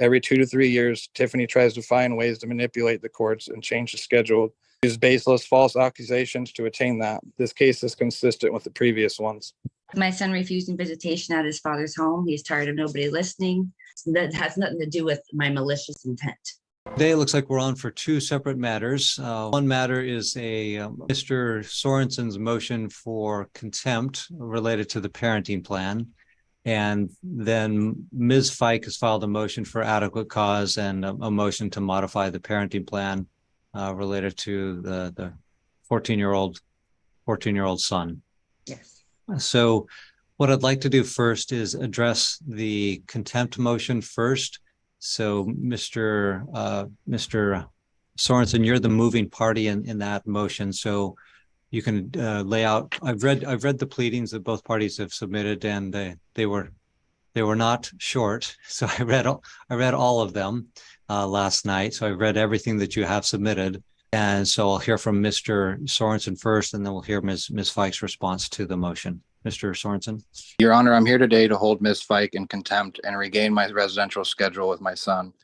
Every 2 to 3 years, Tiffany tries to find ways to manipulate the courts and change the schedule, use baseless false accusations to attain that. This case is consistent with the previous ones. My son refusing visitation at his father's home. He's tired of nobody listening. That has nothing to do with my malicious intent. Today, it looks like we're on for two separate matters. One matter is Mr. Sorenson's motion for contempt related to the parenting plan. And then Ms. Fike has filed a motion for adequate cause and a motion to modify the parenting plan related to the 14-year-old son. Yes. So what I'd like to do first is address the contempt motion first. So Mr. Sorenson, you're the moving party in that motion. So you can lay out. I've read the pleadings that both parties have submitted, and they were not short. So I read all of them last night. So I read everything that you have submitted, and so I'll hear from Mr. Sorenson first, and then we'll hear Ms. Fike's response to the motion. Mr. Sorenson. Your Honor, I'm here today to hold Ms. Fike in contempt and regain my residential schedule with my son.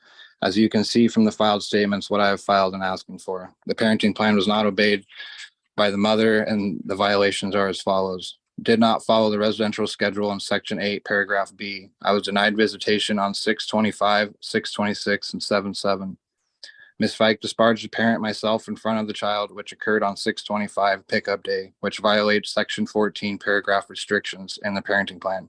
As you can see from the filed statements, what I have filed and asking for. The parenting plan was not obeyed by the mother, and the violations are as follows. Did not follow the residential schedule in Section 8, Paragraph B. I was denied visitation on 6/25, 6/26, and 7/7. Ms. Fike disparaged the parent, myself, in front of the child, which occurred on 6/25 pickup day, which violates Section 14 paragraph restrictions in the parenting plan,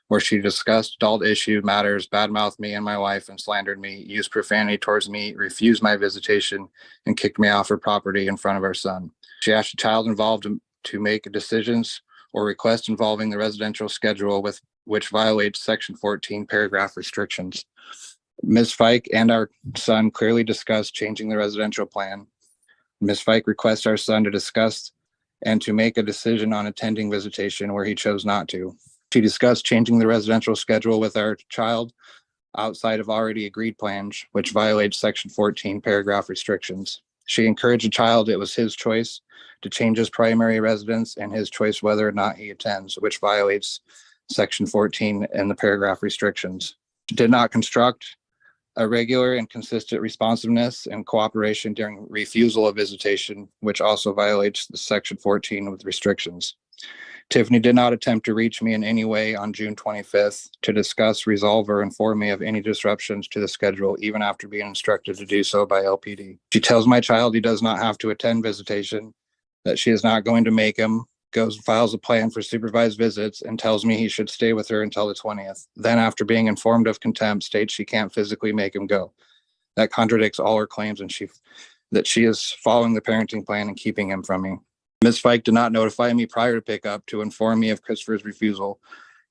where she discussed adult issue matters, badmouthed me and my wife, and slandered me, used profanity towards me, refused my visitation, and kicked me off her property in front of our son. She asked the child involved to make decisions or requests involving the residential schedule, with which violates Section 14 paragraph restrictions. Ms. Fike and our son clearly discussed changing the residential plan. Ms. Fike requests our son to discuss and to make a decision on attending visitation where he chose not to. She discussed changing the residential schedule with our child outside of already agreed plans, which violates Section 14 paragraph restrictions. She encouraged the child it was his choice to change his primary residence and his choice whether or not he attends, which violates Section 14 and the paragraph restrictions. She did not construct a regular and consistent responsiveness and cooperation during refusal of visitation, which also violates the Section 14 with restrictions. Tiffany did not attempt to reach me in any way on June 25th to discuss, resolve, or inform me of any disruptions to the schedule, even after being instructed to do so by LPD. She tells my child he does not have to attend visitation, that she is not going to make him, goes and files a plan for supervised visits, and tells me he should stay with her until the 20th. Then, after being informed of contempt, states she can't physically make him go. That contradicts all her claims, and that she is following the parenting plan and keeping him from me. Ms. Fike did not notify me prior to pickup to inform me of Christopher's refusal.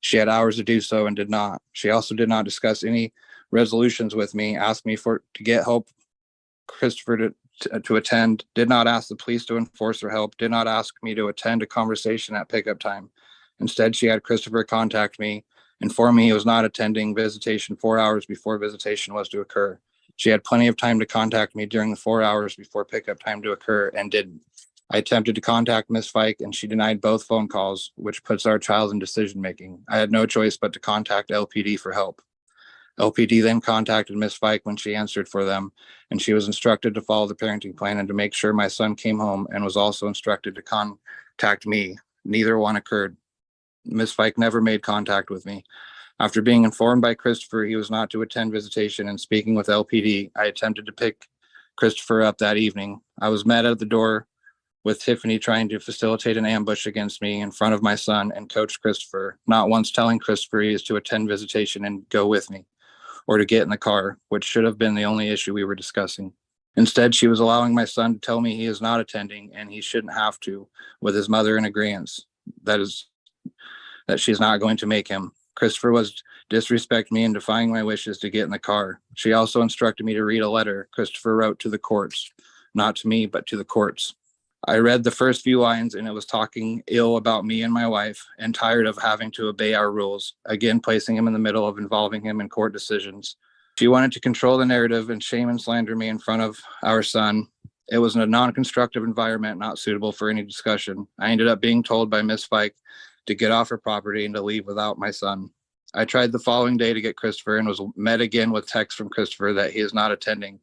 She had hours to do so and did not. She also did not discuss any resolutions with me, asked me to get help Christopher to attend, did not ask the police to enforce her help, did not ask me to attend a conversation at pickup time. Instead, she had Christopher contact me, inform me he was not attending visitation 4 hours before visitation was to occur. She had plenty of time to contact me during the 4 hours before pickup time to occur and didn't. I attempted to contact Ms. Fike and she denied both phone calls, which puts our child in decision-making. I had no choice but to contact LPD for help. LPD then contacted Ms. Fike when she answered for them, and she was instructed to follow the parenting plan and to make sure my son came home, and was also instructed to contact me. Neither one occurred. Ms. Fike never made contact with me. After being informed by Christopher he was not to attend visitation and speaking with LPD, I attempted to pick Christopher up that evening. I was met at the door with Tiffany trying to facilitate an ambush against me in front of my son and Coach Christopher, not once telling Christopher he is to attend visitation and go with me, or to get in the car, which should have been the only issue we were discussing. Instead, she was allowing my son to tell me he is not attending and he shouldn't have to, with his mother in agreement. That she's not going to make him. Christopher was disrespect me and defying my wishes to get in the car. She also instructed me to read a letter Christopher wrote to the courts, not to me, but to the courts. I read the first few lines and it was talking ill about me and my wife and tired of having to obey our rules, again placing him in the middle of involving him in court decisions. She wanted to control the narrative and shame and slander me in front of our son. It was a non-constructive environment, not suitable for any discussion. I ended up being told by Ms. Fike to get off her property and to leave without my son. I tried the following day to get Christopher and was met again with text from Christopher that he is not attending.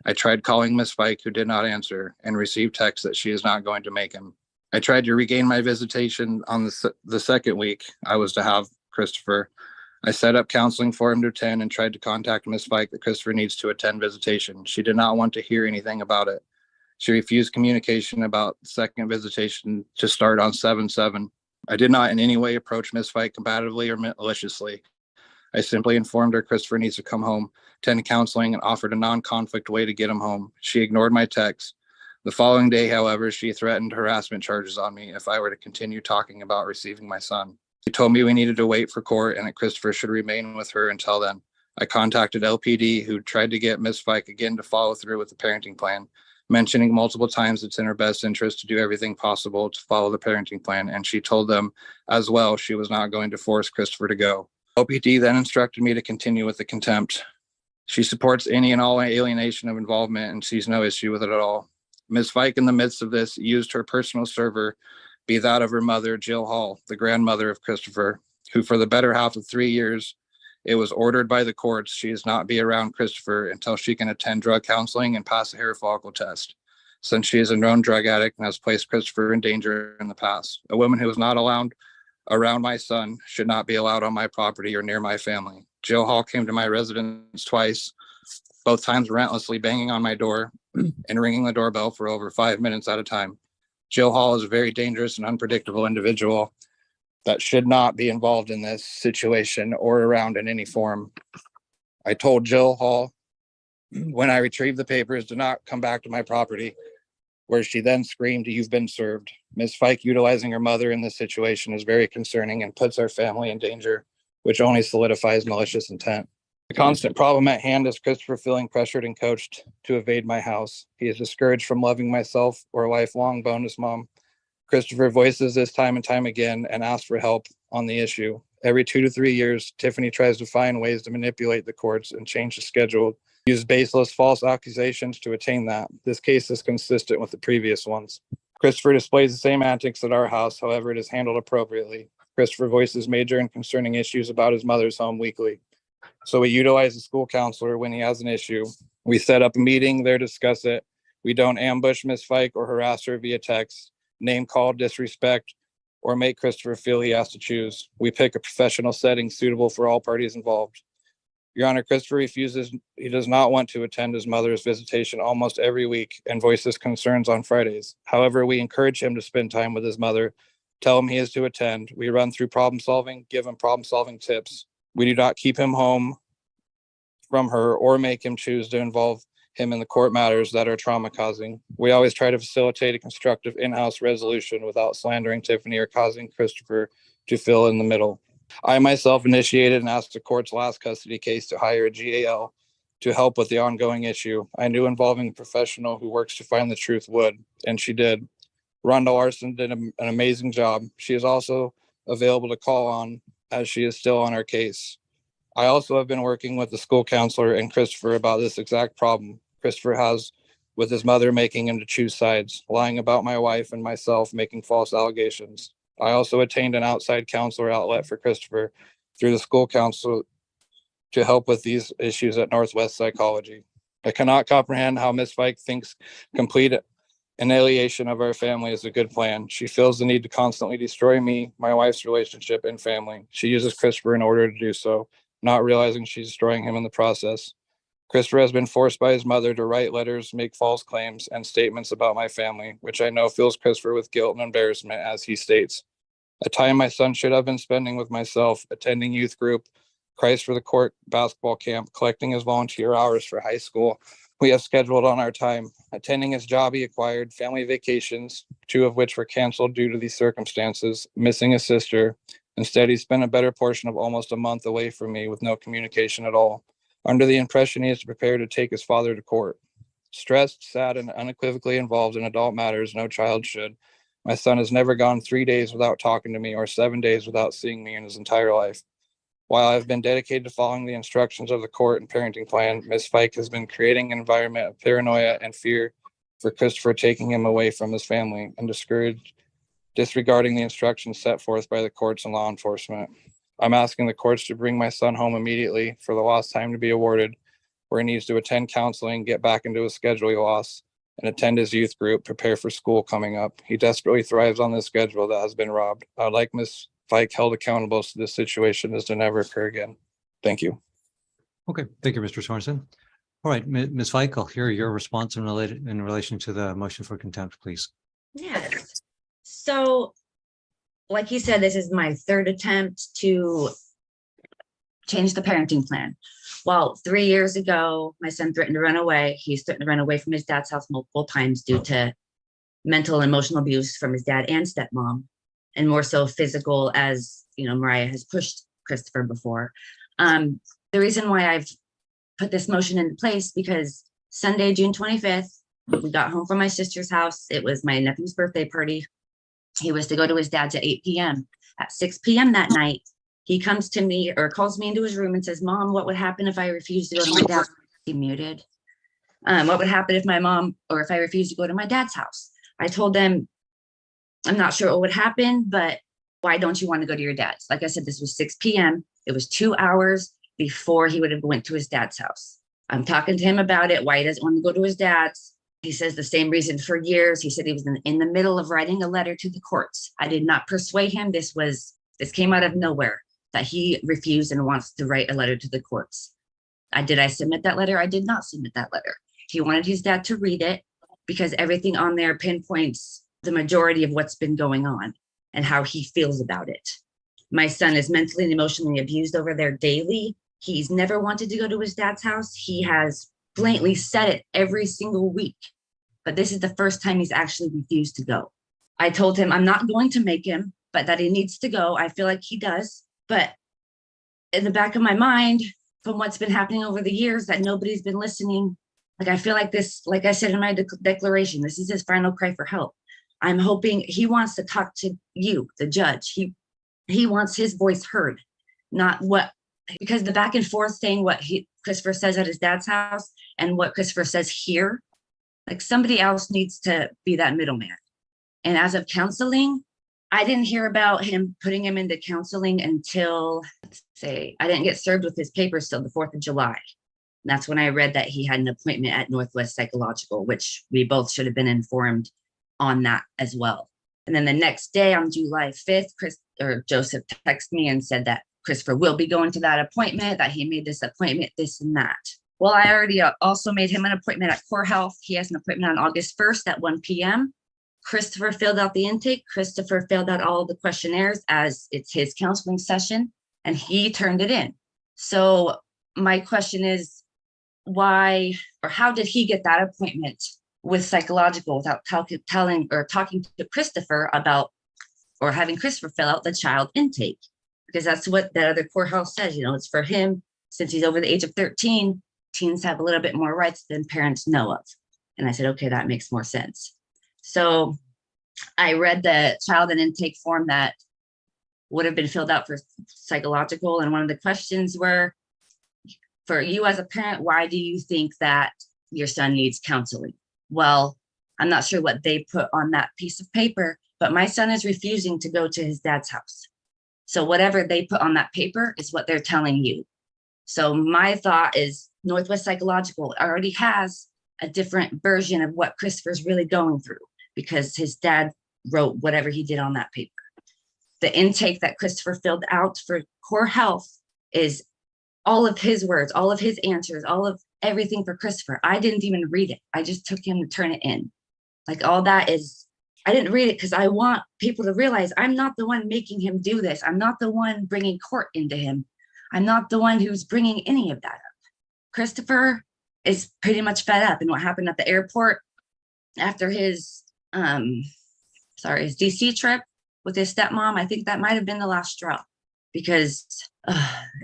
I tried calling Miss Fike, who did not answer, and received text that she is not going to make him. I tried to regain my visitation on the second week I was to have Christopher. I set up counseling for him to attend and tried to contact Miss Fike that Christopher needs to attend visitation. She did not want to hear anything about it. She refused communication about the second visitation to start on 7/7. I did not in any way approach Miss Fike combatively or maliciously. I simply informed her Christopher needs to come home, attend counseling, and offered a non-conflict way to get him home. She ignored my text. The following day, however, she threatened harassment charges on me if I were to continue talking about receiving my son. She told me we needed to wait for court and that Christopher should remain with her until then. I contacted LPD, who tried to get Miss Fike again to follow through with the parenting plan, mentioning multiple times it's in her best interest to do everything possible to follow the parenting plan, and she told them as well she was not going to force Christopher to go. LPD then instructed me to continue with the contempt. She supports any and all alienation of involvement and sees no issue with it at all. Ms. Fike, in the midst of this, used her personal server, be that of her mother, Jill Hall, the grandmother of Christopher, who for the better half of 3 years, it was ordered by the courts she is not be around Christopher until she can attend drug counseling and pass a hair follicle test, since she is a known drug addict and has placed Christopher in danger in the past. A woman who is not allowed around my son should not be allowed on my property or near my family. Jill Hall came to my residence twice, both times relentlessly banging on my door and ringing the doorbell for over 5 minutes at a time. Jill Hall is a very dangerous and unpredictable individual that should not be involved in this situation or around in any form. I told Jill Hall when I retrieved the papers to not come back to my property, where she then screamed, "You've been served." Ms. Fike utilizing her mother in this situation is very concerning and puts our family in danger, which only solidifies malicious intent. The constant problem at hand is Christopher feeling pressured and coached to evade my house. He is discouraged from loving myself or a lifelong bonus mom. Christopher voices this time and time again and asks for help on the issue. Every 2 to 3 years, Tiffany tries to find ways to manipulate the courts and change the schedule, use baseless false accusations to attain that. This case is consistent with the previous ones. Christopher displays the same antics at our house, however, it is handled appropriately. Christopher voices major and concerning issues about his mother's home weekly. So we utilize the school counselor when he has an issue. We set up a meeting there to discuss it. We don't ambush Miss Fike or harass her via text, name call, disrespect, or make Christopher feel he has to choose. We pick a professional setting suitable for all parties involved. Your Honor, Christopher refuses. He does not want to attend his mother's visitation almost every week and voices concerns on Fridays. However, we encourage him to spend time with his mother, tell him he is to attend. We run through problem solving, give him problem solving tips. We do not keep him home from her or make him choose to involve him in the court matters that are trauma causing. We always try to facilitate a constructive in-house resolution without slandering Tiffany or causing Christopher to fill in the middle. I myself initiated and asked the court's last custody case to hire a GAL to help with the ongoing issue. I knew involving a professional who works to find the truth would, and she did. Rhonda Larson did an amazing job. She is also available to call on as she is still on our case. I also have been working with the school counselor and Christopher about this exact problem Christopher has with his mother making him to choose sides, lying about my wife and myself, making false allegations. I also attained an outside counselor outlet for Christopher through the school council to help with these issues at Northwest Psychology. I cannot comprehend how Ms. Fike thinks complete annihilation of our family is a good plan. She feels the need to constantly destroy me, my wife's relationship, and family. She uses Christopher in order to do so, not realizing she's destroying him in the process. Christopher has been forced by his mother to write letters, make false claims, and statements about my family, which I know fills Christopher with guilt and embarrassment, as he states. A time my son should have been spending with myself, attending youth group, Christ for the Court basketball camp, collecting his volunteer hours for high school we have scheduled on our time, attending his job he acquired, family vacations, 2 of which were canceled due to these circumstances, missing a sister. Instead, he spent a better portion of almost a month away from me with no communication at all, under the impression he is prepared to take his father to court. Stressed, sad, and unequivocally involved in adult matters no child should, my son has never gone 3 days without talking to me or 7 days without seeing me in his entire life. While I've been dedicated to following the instructions of the court and parenting plan, Ms. Fike has been creating an environment of paranoia and fear for Christopher, taking him away from his family and disregarding the instructions set forth by the courts and law enforcement. I'm asking the courts to bring my son home immediately for the lost time to be awarded, where he needs to attend counseling, get back into his schedule he lost, and attend his youth group, prepare for school coming up. He desperately thrives on this schedule that has been robbed. I'd like Ms. Fike held accountable so this situation is to never occur again. Thank you. Okay, thank you, Mr. Sorensen. All right, Ms. Fike, I'll hear your response in relation to the motion for contempt, please. Yes. So, like you said, this is my third attempt to change the parenting plan. Well, 3 years ago, my son threatened to run away. He's threatened to run away from his dad's house multiple times due to mental and emotional abuse from his dad and stepmom, and more so physical, as you know, Mariah has pushed Christopher before. The reason why I've put this motion into place, because Sunday, June 25th, we got home from my sister's house. It was my nephew's birthday party. He was to go to his dad's at 8 p.m. At 6 p.m. that night, he comes to me or calls me into his room and says, "Mom, what would happen if I refused to go to my dad's?" He muted. What would happen if my mom, or if I refused to go to my dad's house? I told them, I'm not sure what would happen, but why don't you want to go to your dad's? Like I said, this was 6 p.m. It was 2 hours before he would have went to his dad's house. I'm talking to him about it, why he doesn't want to go to his dad's. He says the same reason for years. He said he was in the middle of writing a letter to the courts. I did not persuade him. This came out of nowhere, that he refused and wants to write a letter to the courts. Did I submit that letter? I did not submit that letter. He wanted his dad to read it because everything on there pinpoints the majority of what's been going on and how he feels about it. My son is mentally and emotionally abused over there daily. He's never wanted to go to his dad's house. He has blatantly said it every single week, but this is the first time he's actually refused to go. I told him I'm not going to make him, but that he needs to go. I feel like he does, but in the back of my mind, from what's been happening over the years, that nobody's been listening. Like, I feel like this, like I said in my declaration, this is his final cry for help. I'm hoping he wants to talk to you, the judge. He wants his voice heard, not what, because the back and forth saying what Christopher says at his dad's house and what Christopher says here, like somebody else needs to be that middleman. And as of counseling, I didn't hear about him putting him into counseling until, let's say, I didn't get served with his papers till the 4th of July. And that's when I read that he had an appointment at Northwest Psychological, which we both should have been informed on that as well. And then the next day on July 5th, Joseph texted me and said that Christopher will be going to that appointment, that he made this appointment, this and that. Well, I already also made him an appointment at Core Health. He has an appointment on August 1st at 1 p.m. Christopher filled out the intake. Christopher filled out all of the questionnaires as it's his counseling session, and he turned it in. So my question is, why or how did he get that appointment with psychological without talking to Christopher about, or having Christopher fill out the child intake? Because that's what the other courthouse says, you know, it's for him. Since he's over the age of 13, teens have a little bit more rights than parents know of. And I said, okay, that makes more sense. So I read the child and intake form that would have been filled out for psychological. And one of the questions were, for you as a parent, why do you think that your son needs counseling? Well, I'm not sure what they put on that piece of paper, but my son is refusing to go to his dad's house. So whatever they put on that paper is what they're telling you. So my thought is Northwest Psychological already has a different version of what Christopher's really going through, because his dad wrote whatever he did on that paper. The intake that Christopher filled out for Core Health is all of his words, all of his answers, all of everything for Christopher. I didn't even read it. I just took him to turn it in. Like, all that is, I didn't read it because I want people to realize I'm not the one making him do this. I'm not the one bringing court into him. I'm not the one who's bringing any of that up. Christopher is pretty much fed up. And what happened at the airport after his DC trip with his stepmom, I think that might have been the last straw, because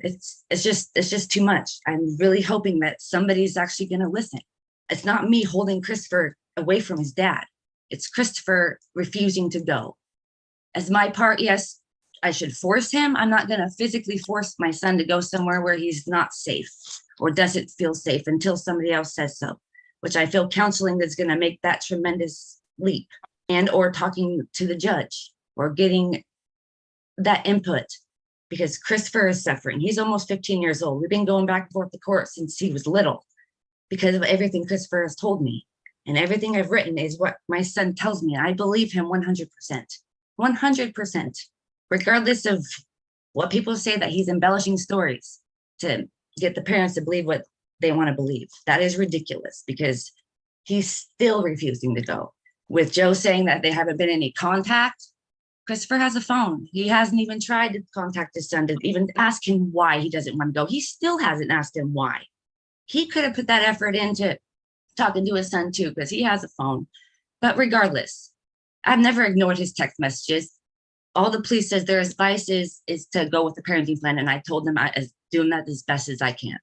it's just too much. I'm really hoping that somebody's actually going to listen. It's not me holding Christopher away from his dad. It's Christopher refusing to go. As my part, yes, I should force him. I'm not going to physically force my son to go somewhere where he's not safe or doesn't feel safe until somebody else says so, which I feel counseling is going to make that tremendous leap, and or talking to the judge or getting that input, because Christopher is suffering. He's almost 15 years old. We've been going back and forth to court since he was little because of everything Christopher has told me. And everything I've written is what my son tells me. I believe him 100%. 100%. Regardless of what people say that he's embellishing stories to get the parents to believe what they want to believe. That is ridiculous because he's still refusing to go. With Joe saying that there haven't been any contact, Christopher has a phone. He hasn't even tried to contact his son to even ask him why he doesn't want to go. He still hasn't asked him why. He could have put that effort into talking to his son too, because he has a phone. But regardless, I've never ignored his text messages. All the police says their advice is to go with the parenting plan. And I told them I was doing that as best as I can.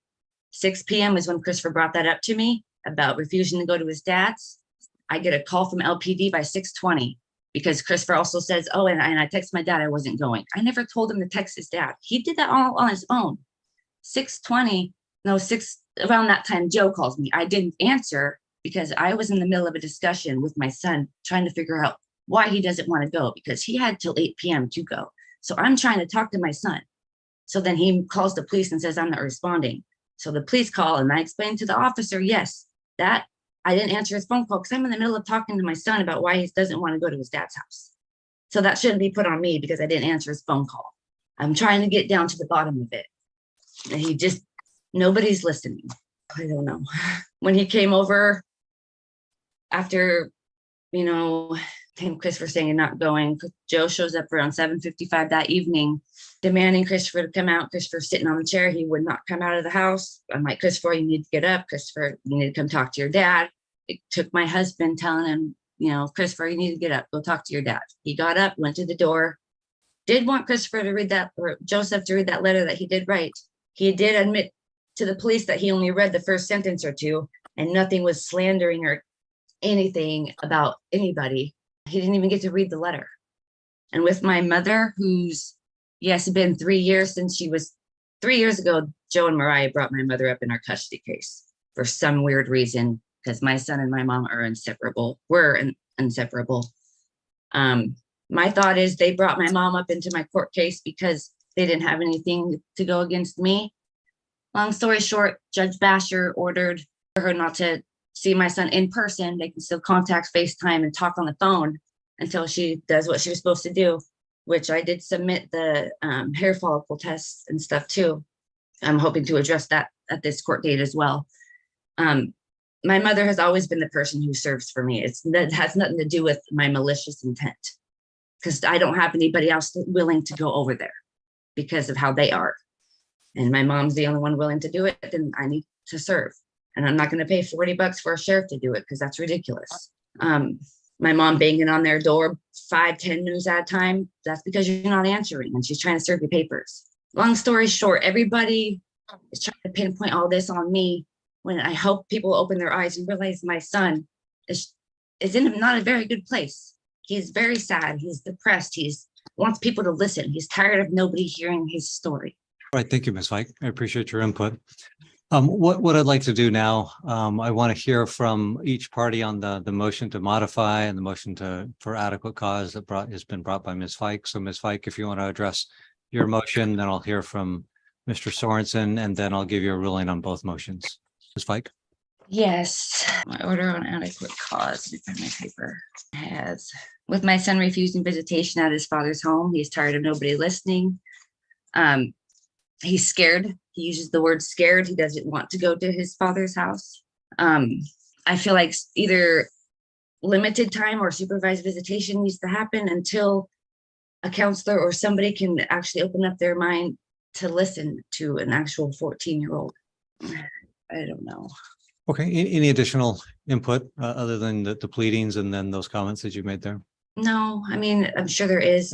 6 p.m. is when Christopher brought that up to me about refusing to go to his dad's. I get a call from LPD by 6:20 because Christopher also says, oh, and I text my dad I wasn't going. I never told him to text his dad. He did that all on his own. 6:20, no, 6 around that time, Joe calls me. I didn't answer because I was in the middle of a discussion with my son trying to figure out why he doesn't want to go because he had till 8 p.m. to go. So I'm trying to talk to my son. So then he calls the police and says, I'm not responding. So the police call and I explained to the officer, yes, that I didn't answer his phone call because I'm in the middle of talking to my son about why he doesn't want to go to his dad's house. So that shouldn't be put on me because I didn't answer his phone call. I'm trying to get down to the bottom of it. And nobody's listening. I don't know. When he came over after, him, Christopher saying and not going, Joe shows up around 7:55 that evening, demanding Christopher to come out. Christopher sitting on the chair. He would not come out of the house. I'm like, Christopher, you need to get up. Christopher, you need to come talk to your dad. It took my husband telling him, Christopher, you need to get up. Go talk to your dad. He got up, went to the door, did want Christopher to read that, or Joseph to read that letter that he did write. He did admit to the police that he only read the first sentence or two and nothing was slandering or anything about anybody. He didn't even get to read the letter. And with my mother, who's, yes, it's been 3 years since 3 years ago, Joe and Mariah brought my mother up in our custody case for some weird reason, because my son and my mom are inseparable. Inseparable. My thought is they brought my mom up into my court case because they didn't have anything to go against me. Long story short, Judge Basher ordered her not to see my son in person. They can still contact, FaceTime, and talk on the phone until she does what she was supposed to do, which I did submit the hair follicle tests and stuff too. I'm hoping to address that at this court date as well. My mother has always been the person who serves for me. That has nothing to do with my malicious intent, because I don't have anybody else willing to go over there because of how they are. And my mom's the only one willing to do it, then I need to serve. And I'm not going to pay $40 for a sheriff to do it because that's ridiculous. My mom banging on their door 5-10 minutes at a time, that's because you're not answering and she's trying to serve you papers. Long story short, everybody is trying to pinpoint all this on me when I hope people open their eyes and realize my son is in not a very good place. He's very sad. He's depressed. Wants people to listen. He's tired of nobody hearing his story. All right. Thank you, Ms. Fike. I appreciate your input. What I'd like to do now, I want to hear from each party on the motion to modify and the motion for adequate cause that has been brought by Ms. Fike. So Ms. Fike, if you want to address your motion, then I'll hear from Mr. Sorenson, and then I'll give you a ruling on both motions. Ms. Fike? Yes, my order on adequate cause, if my paper has, with my son refusing visitation at his father's home, he's tired of nobody listening. He's scared. He uses the word scared. He doesn't want to go to his father's house. I feel like either limited time or supervised visitation needs to happen until a counselor or somebody can actually open up their mind to listen to an actual 14-year-old. I don't know. Okay. Any additional input other than the pleadings and then those comments that you made there? No, I mean, I'm sure there is.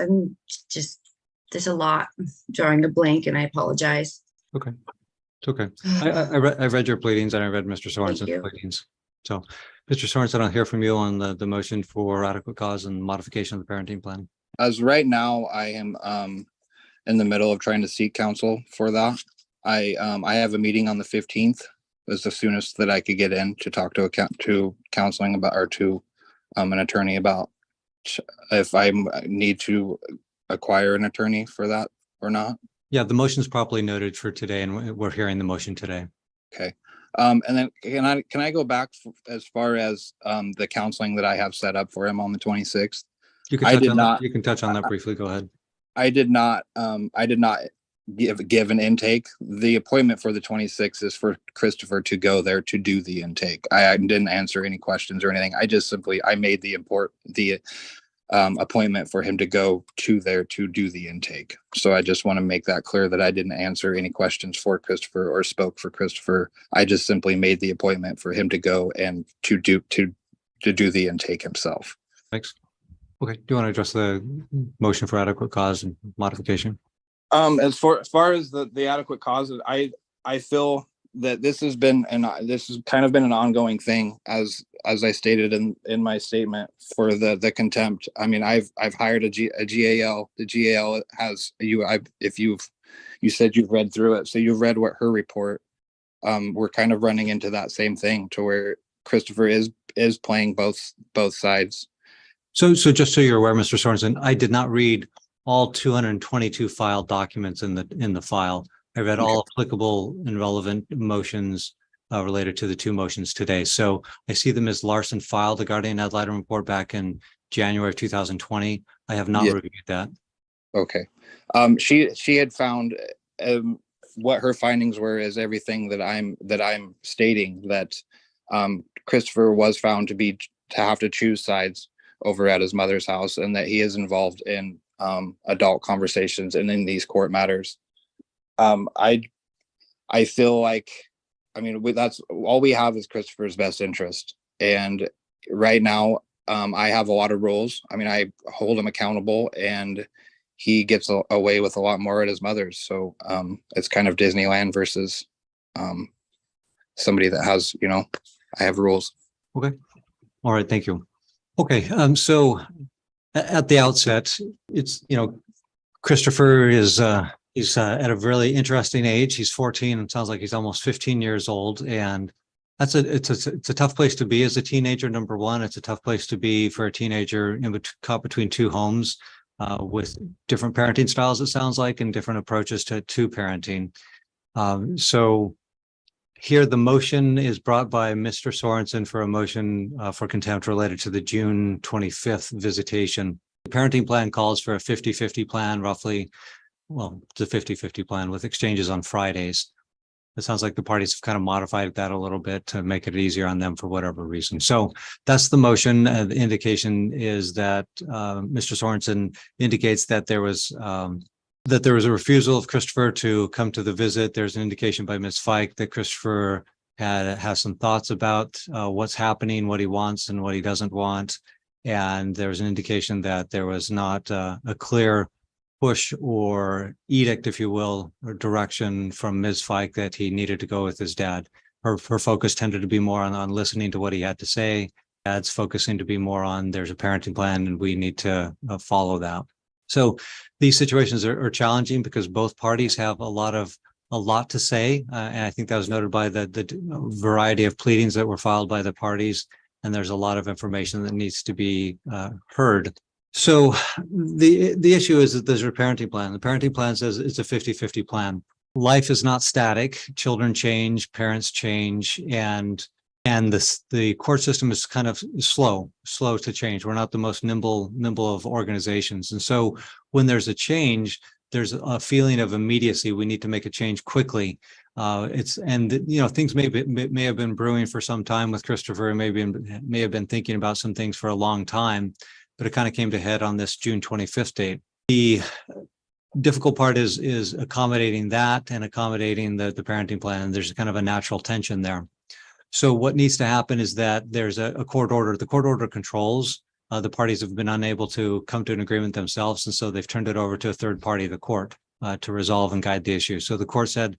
There's a lot. I'm drawing a blank and I apologize. Okay. It's okay. I read your pleadings and I read Mr. Sorensen's you. pleadings. So Mr. Sorensen, I'll hear from you on the motion for adequate cause and modification of the parenting plan. As right now, I am in the middle of trying to seek counsel for that. I have a meeting on the 15th. Was the soonest that I could get in to talk to counseling about, or to an attorney about if I need to acquire an attorney for that or not. Yeah, the motion is properly noted for today, and we're hearing the motion today. Okay. And then can I go back as far as the counseling that I have set up for him on the 26th? You can I touch did on that. not. You can touch on that briefly. Go ahead. I did not give an intake. The appointment for the 26th is for Christopher to go there to do the intake. I didn't answer any questions or anything. I made the appointment for him to go to there to do the intake. So I just want to make that clear that I didn't answer any questions for Christopher or spoke for Christopher. I just simply made the appointment for him to go and to do the intake himself. Thanks. Okay. Do you want to address the motion for adequate cause and modification? As far as the adequate causes, I feel that this has kind of been an ongoing thing, as I stated in my statement for the contempt. I mean, I've hired a GAL. The GAL has you said you've read through it, so you've read what her report. We're kind of running into that same thing to where Christopher is playing both sides. So just so you're aware, Mr. Sorenson, I did not read all 222 filed documents in the file. I read all applicable and relevant motions related to the two motions today. So I see that Ms. Larson filed the guardian ad litem report back in January of 2020. I have not reviewed that. Okay. She had found what her findings were is everything that I'm stating, that Christopher was found to have to choose sides over at his mother's house, and that he is involved in adult conversations and in these court matters. I feel like, I mean, that's all we have is Christopher's best interest. And right now, I have a lot of rules. I mean, I hold him accountable, and he gets away with a lot more at his mother's. So it's kind of Disneyland versus somebody that has, I have rules. Okay. All right. Thank you. Okay. So at the outset, it's, Christopher is, he's at a really interesting age. He's 14 and sounds like he's almost 15 years old. And it's a tough place to be as a teenager. Number one, it's a tough place to be for a teenager caught between two homes with different parenting styles, it sounds like, and different approaches to parenting. So here, the motion is brought by Mr. Sorenson for a motion for contempt related to the June 25th visitation. The parenting plan calls for a 50-50 plan, roughly. Well, it's a 50-50 plan with exchanges on Fridays. It sounds like the parties have kind of modified that a little bit to make it easier on them for whatever reason. So that's the motion. The indication is that Mr. Sorenson indicates that there was a refusal of Christopher to come to the visit. There's an indication by Ms. Fike that Christopher has some thoughts about what's happening, what he wants and what he doesn't want. And there's an indication that there was not a clear push or edict, if you will, or direction from Ms. Fike that he needed to go with his dad. Her focus tended to be more on listening to what he had to say. Dad's focusing to be more on there's a parenting plan and we need to follow that. So these situations are challenging because both parties have a lot to say. And I think that was noted by the variety of pleadings that were filed by the parties. And there's a lot of information that needs to be heard. So the issue is that there's a parenting plan. The parenting plan says it's a 50-50 plan. Life is not static. Children change, parents change, and the court system is kind of slow to change. We're not the most nimble of organizations. And so when there's a change, there's a feeling of immediacy. We need to make a change quickly. Things may have been brewing for some time with Christopher, may have been thinking about some things for a long time, but it kind of came to head on this June 25th date. The difficult part is accommodating that and accommodating the parenting plan. There's kind of a natural tension there. So what needs to happen is that there's a court order. The court order controls. The parties have been unable to come to an agreement themselves, and so they've turned it over to a third party, the court, to resolve and guide the issue. So the court said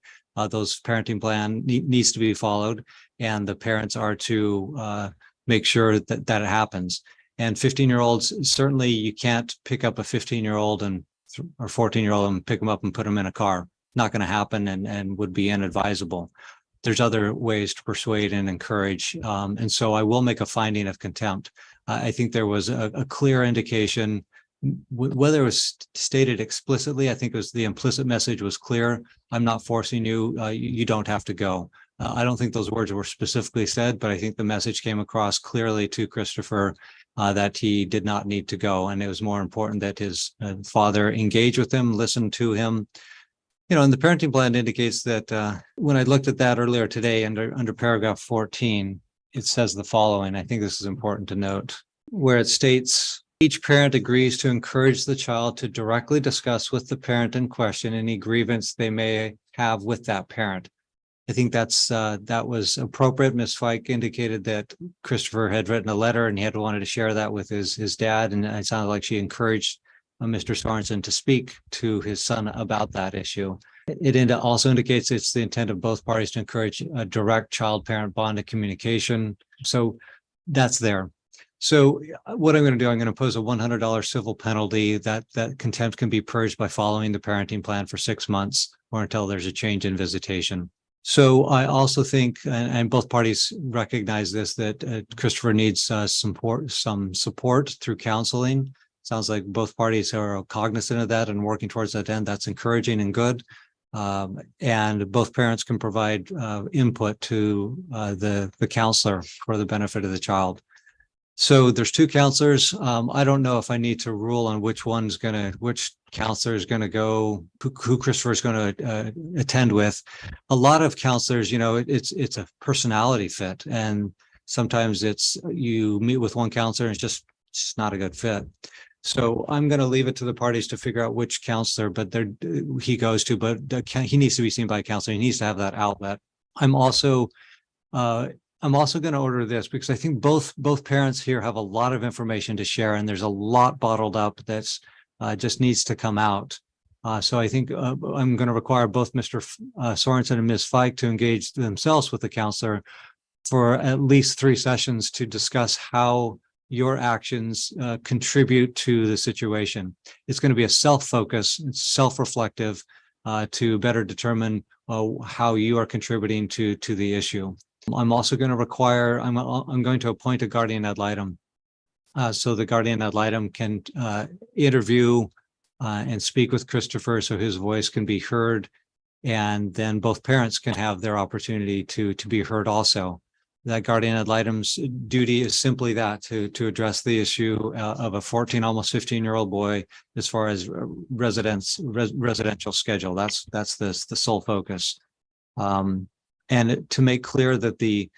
those parenting plan needs to be followed, and the parents are to make sure that it happens. And 15-year-olds, certainly you can't pick up a 15-year-old or 14-year-old and pick them up and put them in a car. Not going to happen and would be inadvisable. There's other ways to persuade and encourage. And so I will make a finding of contempt. I think there was a clear indication whether it was stated explicitly, I think it was the implicit message was clear. I'm not forcing you. You don't have to go. I don't think those words were specifically said, but I think the message came across clearly to Christopher that he did not need to go. And it was more important that his father engage with him, listen to him. You know, and the parenting plan indicates that when I looked at that earlier today under paragraph 14, it says the following. I think this is important to note, where it states, each parent agrees to encourage the child to directly discuss with the parent in question any grievance they may have with that parent. I think that was appropriate. Ms. Fike indicated that Christopher had written a letter and he had wanted to share that with his dad, and it sounded like she encouraged Mr. Sorenson to speak to his son about that issue. It also indicates it's the intent of both parties to encourage a direct child-parent bond of communication. So that's there. So what I'm going to do, I'm going to impose a $100 civil penalty that contempt can be purged by following the parenting plan for 6 months or until there's a change in visitation. So I also think, and both parties recognize this, that Christopher needs some support through counseling. Sounds like both parties are cognizant of that and working towards that end. That's encouraging and good. And both parents can provide input to the counselor for the benefit of the child. So there's 2 counselors. I don't know if I need to rule on which counselor is going to go, who Christopher is going to attend with. A lot of counselors, you know, it's a personality fit, and sometimes it's you meet with one counselor and it's just not a good fit. So I'm going to leave it to the parties to figure out which counselor, but he goes to, but he needs to be seen by a counselor. He needs to have that outlet. I'm also going to order this because I think both parents here have a lot of information to share, and there's a lot bottled up that's just needs to come out. So I think I'm going to require both Mr. Sorenson and Ms. Fike to engage themselves with the counselor for at least 3 sessions to discuss how your actions contribute to the situation. It's going to be a self-focus, self-reflective to better determine how you are contributing to the issue. I'm also going to require, I'm going to appoint a guardian ad litem. So the guardian ad litem can interview and speak with Christopher so his voice can be heard. And then both parents can have their opportunity to be heard also. That guardian ad litem's duty is simply that, to address the issue of a 14, almost 15-year-old boy as far as residential schedule. That's the sole focus. And to make clear that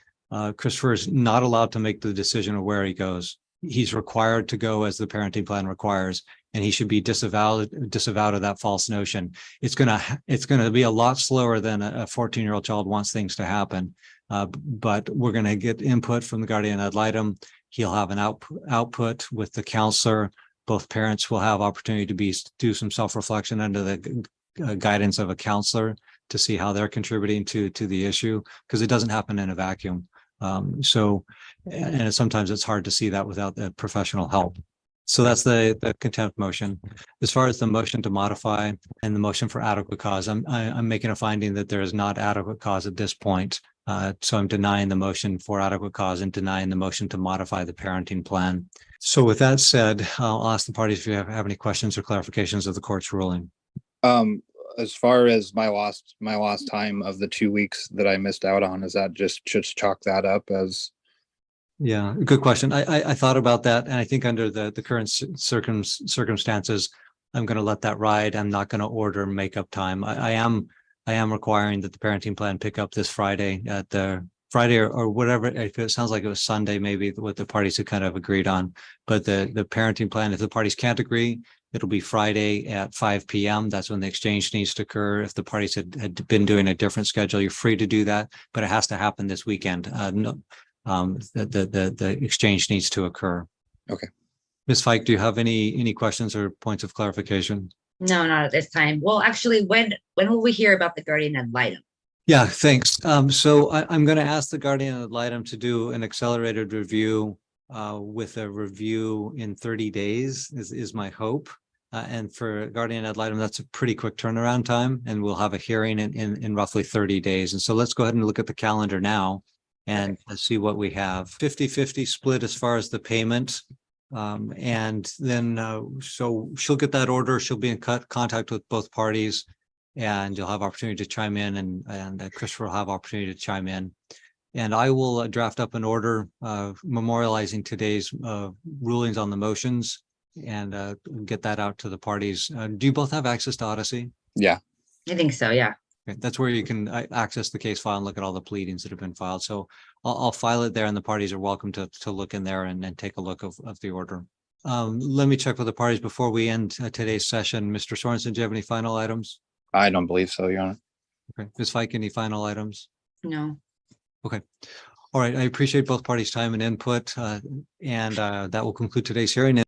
Christopher is not allowed to make the decision of where he goes. He's required to go as the parenting plan requires, and he should be disavowed of that false notion. It's gonna be a lot slower than a 14-year-old child wants things to happen. But we're going to get input from the guardian ad litem. He'll have an output with the counselor. Both parents will have opportunity to do some self-reflection under the guidance of a counselor to see how they're contributing to the issue, because it doesn't happen in a vacuum. And sometimes it's hard to see that without the professional help. So that's the contempt motion. As far as the motion to modify and the motion for adequate cause, I'm making a finding that there is not adequate cause at this point. So I'm denying the motion for adequate cause and denying the motion to modify the parenting plan. So with that said, I'll ask the parties if you have any questions or clarifications of the court's ruling. As far as my lost time of the 2 weeks that I missed out on, is that just chalk that up as? Yeah, good question. I thought about that, and I think under the current circumstances, I'm going to let that ride. I'm not going to order makeup time. I am requiring that the parenting plan pick up this Friday at the Friday or whatever. If it sounds like it was Sunday, maybe what the parties had kind of agreed on. But the parenting plan, if the parties can't agree, it'll be Friday at 5 p.m. That's when the exchange needs to occur. If the parties had been doing a different schedule, you're free to do that, but it has to happen this weekend. The exchange needs to occur. Okay. Ms. Fike, do you have any questions or points of clarification? No, not at this time. Well, actually, when will we hear about the guardian ad litem? Yeah, thanks. So I'm going to ask the guardian ad litem to do an accelerated review with a review in 30 days is my hope. And for guardian ad litem, that's a pretty quick turnaround time, and we'll have a hearing in roughly 30 days. And so let's go ahead and look at the calendar now and see what we have. 50-50 split as far as the payment. And then, so she'll get that order. She'll be in contact with both parties, and you'll have opportunity to chime in, and Christopher will have opportunity to chime in. And I will draft up an order memorializing today's rulings on the motions and get that out to the parties. Do you both have access to Odyssey? Yeah. I think so, yeah. Okay, that's where you can access the case file and look at all the pleadings that have been filed. So I'll file it there, and the parties are welcome to look in there and take a look of the order. Let me check with the parties before we end today's session. Mr. Sorensen, do you have any final items? I don't believe so, Your Honor. Okay, Ms. Fike, any final items? No. Okay. All right. I appreciate both parties' time and input, and that will conclude today's hearing.